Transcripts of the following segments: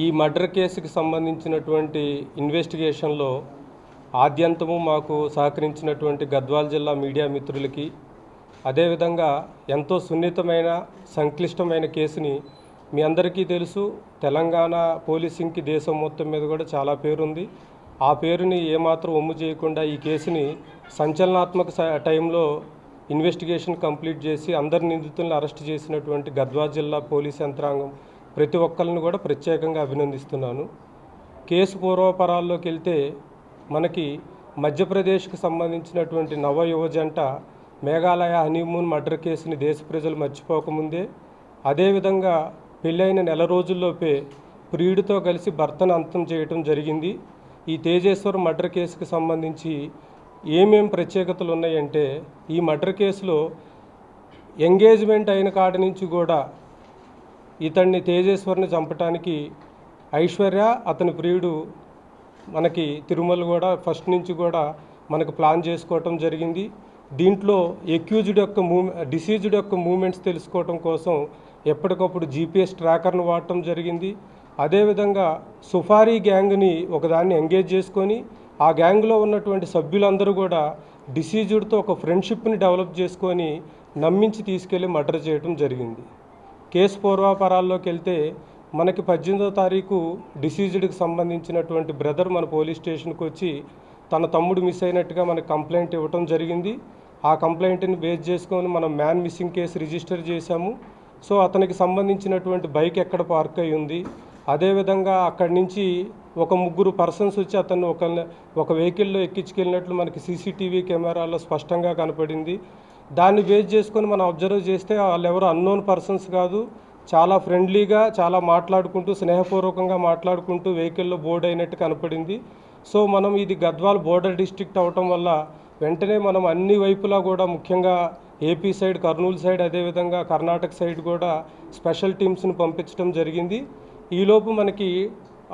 ఈ మర్డర్ కేసుకి సంబంధించినటువంటి ఇన్వెస్టిగేషన్లో ఆద్యంతము మాకు సహకరించినటువంటి గద్వాల జిల్లా మీడియా మిత్రులకి, అదేవిధంగా ఎంతో సున్నితమైన సంక్లిష్టమైన కేసుని మీ అందరికీ తెలుసు. తెలంగాణ పోలీసింగ్కి దేశం మొత్తం మీద కూడా చాలా పేరుంది. ఆ పేరుని ఏమాత్రం ఒమ్ము చేయకుండా ఈ కేసుని సంచలనాత్మక టైంలో ఇన్వెస్టిగేషన్ కంప్లీట్ చేసి అందరి నిందితులను అరెస్ట్ చేసినటువంటి గద్వాల జిల్లా పోలీస్ యంత్రాంగం ప్రతి ఒక్కరిని కూడా ప్రత్యేకంగా అభినందిస్తున్నాను. కేసు పూర్వపరాల్లోకి వెళ్తే మనకి మధ్యప్రదేశ్కి సంబంధించినటువంటి నవ యువ జంట మేఘాలయ హనీమూన్ మర్డర్ కేసుని దేశ ప్రజలు మర్చిపోకముందే, అదేవిధంగా పెళ్ళైన నెల రోజుల్లోపే ప్రియుడితో కలిసి భర్తను అంతం చేయటం జరిగింది. ఈ తేజేశ్వర్ మర్డర్ కేసుకి సంబంధించి ఏమేం ప్రత్యేకతలు ఉన్నాయంటే, ఈ మర్డర్ కేసులో ఎంగేజ్మెంట్ అయిన కాడి నుంచి కూడా ఇతన్ని తేజేశ్వర్ని చంపటానికి ఐశ్వర్య అతని ప్రియుడు మనకి తిరుమల కూడా ఫస్ట్ నుంచి కూడా మనకు ప్లాన్ చేసుకోవటం జరిగింది. దీంట్లో డిసీజ్డ్ యొక్క మూమెంట్స్ తెలుసుకోవటం కోసం ఎప్పటికప్పుడు జీపీఎస్ ట్రాకర్ను వాడటం జరిగింది. అదేవిధంగా సుఫారీ గ్యాంగ్ని ఒకదాన్ని ఎంగేజ్ చేసుకొని ఆ గ్యాంగ్లో ఉన్నటువంటి సభ్యులందరూ కూడా డిసీజ్డ్తో ఒక ఫ్రెండ్షిప్ని డెవలప్ చేసుకొని నమ్మించి తీసుకెళ్ళి మర్డర్ చేయడం జరిగింది. కేసు పూర్వాపరాల్లోకి వెళ్తే మనకి 18వ తారీఖు డిసీజ్డ్కి సంబంధించినటువంటి బ్రదర్ మన పోలీస్ స్టేషన్కి వచ్చి తన తమ్ముడు మిస్ అయినట్టుగా మనకు కంప్లైంట్ ఇవ్వటం జరిగింది. ఆ కంప్లైంట్ని బేస్ చేసుకొని మనం మ్యాన్ మిస్సింగ్ కేసు రిజిస్టర్ చేశాము. సో అతనికి సంబంధించినటువంటి బైక్ ఎక్కడ పార్క్ అయి ఉంది, అదేవిధంగా అక్కడి నుంచి ఒక 3 పర్సన్స్ వచ్చి అతను ఒక వెహికల్లో ఎక్కించుకెళ్ళినట్లు మనకి సీసీటీవీ కెమెరాలో స్పష్టంగా కనపడింది. దాన్ని బేస్ చేసుకొని మనం అబ్జర్వ్ చేస్తే వాళ్ళు ఎవరు అన్నోన్ పర్సన్స్ కాదు, చాలా ఫ్రెండ్లీగా చాలా మాట్లాడుకుంటూ స్నేహపూర్వకంగా మాట్లాడుకుంటూ వెహికల్లో బోర్డ్ అయినట్టు కనపడింది. సో మనం ఇది గద్వాల్ బోర్డర్ డిస్ట్రిక్ట్ అవటం వల్ల వెంటనే మనం అన్ని వైపులా కూడా ముఖ్యంగా ఏపీ సైడ్, కర్నూలు సైడ్, అదేవిధంగా కర్ణాటక సైడ్ కూడా స్పెషల్ టీమ్స్ని పంపించడం జరిగింది. ఈలోపు మనకి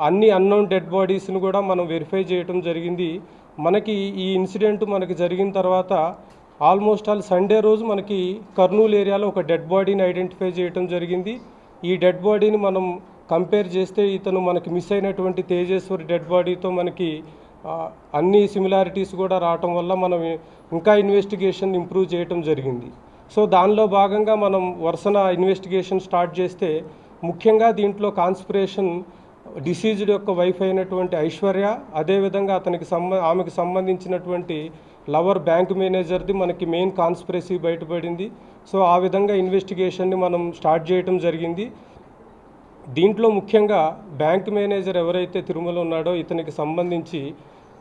అన్ని అన్నోన్ డెడ్ బాడీస్ని కూడా మనం వెరిఫై చేయడం జరిగింది. మనకి ఈ ఇన్సిడెంట్ మనకి జరిగిన తర్వాత ఆల్మోస్ట్ ఆల్ సండే రోజు మనకి కర్నూలు ఏరియాలో ఒక డెడ్ బాడీని ఐడెంటిఫై చేయడం జరిగింది. ఈ డెడ్ బాడీని మనం కంపేర్ చేస్తే ఇతను మనకి మిస్ అయినటువంటి తేజేశ్వరి డెడ్ బాడీతో మనకి అన్ని సిమిలారిటీస్ కూడా రావటం వల్ల మనం ఇంకా ఇన్వెస్టిగేషన్ ఇంప్రూవ్ చేయటం జరిగింది. సో దానిలో భాగంగా మనం వరుసన ఇన్వెస్టిగేషన్ స్టార్ట్ చేస్తే ముఖ్యంగా దీంట్లో కాన్స్పిరేషన్ డిసీజ్డ్ యొక్క వైఫ్ అయినటువంటి ఐశ్వర్య, అదేవిధంగా ఆమెకు సంబంధించినటువంటి లవర్ బ్యాంక్ మేనేజర్ది మనకి మెయిన్ కాన్స్పిరసీ బయటపడింది. సో ఆ విధంగా ఇన్వెస్టిగేషన్ని మనం స్టార్ట్ చేయటం జరిగింది. దీంట్లో ముఖ్యంగా బ్యాంక్ మేనేజర్ ఎవరైతే తిరుమల ఉన్నాడో ఇతనికి సంబంధించి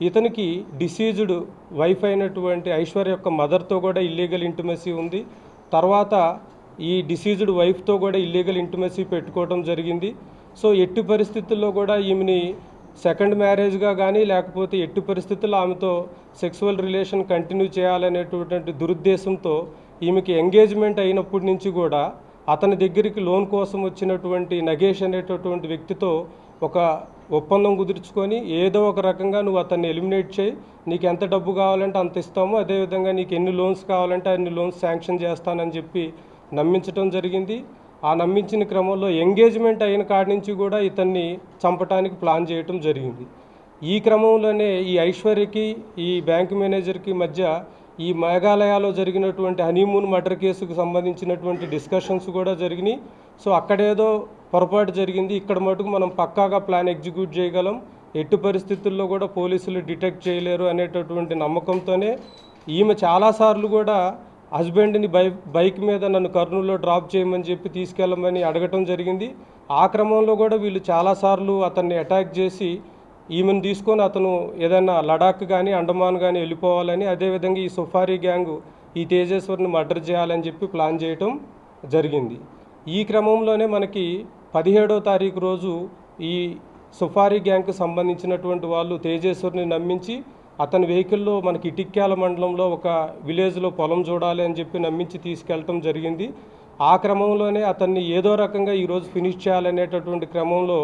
ఇతనికి డిసీజ్డ్ వైఫ్ అయినటువంటి ఐశ్వర్య యొక్క మదర్తో కూడా ఇల్లీగల్ ఇంటిమసీ ఉంది. తర్వాత ఈ డిసీజ్డ్ వైఫ్తో కూడా ఇల్లీగల్ ఇంటిమసీ పెట్టుకోవడం జరిగింది. సో ఎట్టి పరిస్థితుల్లో కూడా ఈమెని సెకండ్ మ్యారేజ్గా కానీ లేకపోతే ఎట్టి పరిస్థితుల్లో ఆమెతో సెక్సువల్ రిలేషన్ కంటిన్యూ చేయాలనేటువంటి దురుద్దేశంతో ఈమెకి ఎంగేజ్మెంట్ అయినప్పటి నుంచి కూడా అతని దగ్గరికి లోన్ కోసం వచ్చినటువంటి నగేష్ అనేటటువంటి వ్యక్తితో ఒక ఒప్పందం కుదుర్చుకొని ఏదో ఒక రకంగా నువ్వు అతన్ని ఎలిమినేట్ చేయి, నీకు ఎంత డబ్బు కావాలంటే అంత ఇస్తాము, అదేవిధంగా నీకు ఎన్ని లోన్స్ కావాలంటే అన్ని లోన్స్ శాంక్షన్ చేస్తానని చెప్పి నమ్మించడం జరిగింది. ఆ నమ్మించిన క్రమంలో ఎంగేజ్మెంట్ అయిన కాడి నుంచి కూడా ఇతన్ని చంపటానికి ప్లాన్ చేయటం జరిగింది. ఈ క్రమంలోనే ఈ ఐశ్వర్యకి ఈ బ్యాంక్ మేనేజర్కి మధ్య ఈ మేఘాలయలో జరిగినటువంటి హనీమూన్ మర్డర్ కేసుకు సంబంధించినటువంటి డిస్కషన్స్ కూడా జరిగినాయి. సో అక్కడేదో పొరపాటు జరిగింది, ఇక్కడ మటుకు మనం పక్కాగా ప్లాన్ ఎగ్జిక్యూట్ చేయగలం, ఎట్టి పరిస్థితుల్లో కూడా పోలీసులు డిటెక్ట్ చేయలేరు అనేటటువంటి నమ్మకంతోనే ఈమె చాలాసార్లు కూడా హస్బెండ్ని బైక్ మీద నన్ను కర్నూలులో డ్రాప్ చేయమని చెప్పి తీసుకెళ్ళమని అడగటం జరిగింది. ఆ క్రమంలో కూడా వీళ్ళు చాలాసార్లు అతన్ని అటాక్ చేసి ఈమెను తీసుకొని అతను ఏదైనా లడాక్ కానీ అండమాన్ కానీ వెళ్ళిపోవాలని, అదేవిధంగా ఈ సుఫారీ గ్యాంగ్ ఈ తేజేశ్వర్ని మర్డర్ చేయాలని చెప్పి ప్లాన్ చేయటం జరిగింది. ఈ క్రమంలోనే మనకి 17వ తారీఖు రోజు ఈ సుఫారీ గ్యాంగ్కి సంబంధించినటువంటి వాళ్ళు తేజేశ్వర్ని నమ్మించి అతని వెహికల్లో మనకి ఇటిక్యాల మండలంలో ఒక విలేజ్లో పొలం చూడాలి అని చెప్పి నమ్మించి తీసుకెళ్ళటం జరిగింది. ఆ క్రమంలోనే అతన్ని ఏదో రకంగా ఈరోజు ఫినిష్ చేయాలనేటటువంటి క్రమంలో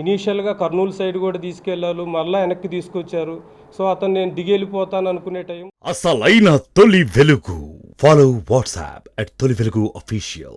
ఇనీషియల్గా కర్నూలు సైడ్ కూడా తీసుకెళ్లారు, మళ్ళీ వెనక్కి తీసుకొచ్చారు. సో అతను నేను దిగెళ్ళిపోతాను అనుకునే టైం అసలైన తొలి వెలుగు. ఫాలో వాట్సాప్ @తొలి వెలుగు official.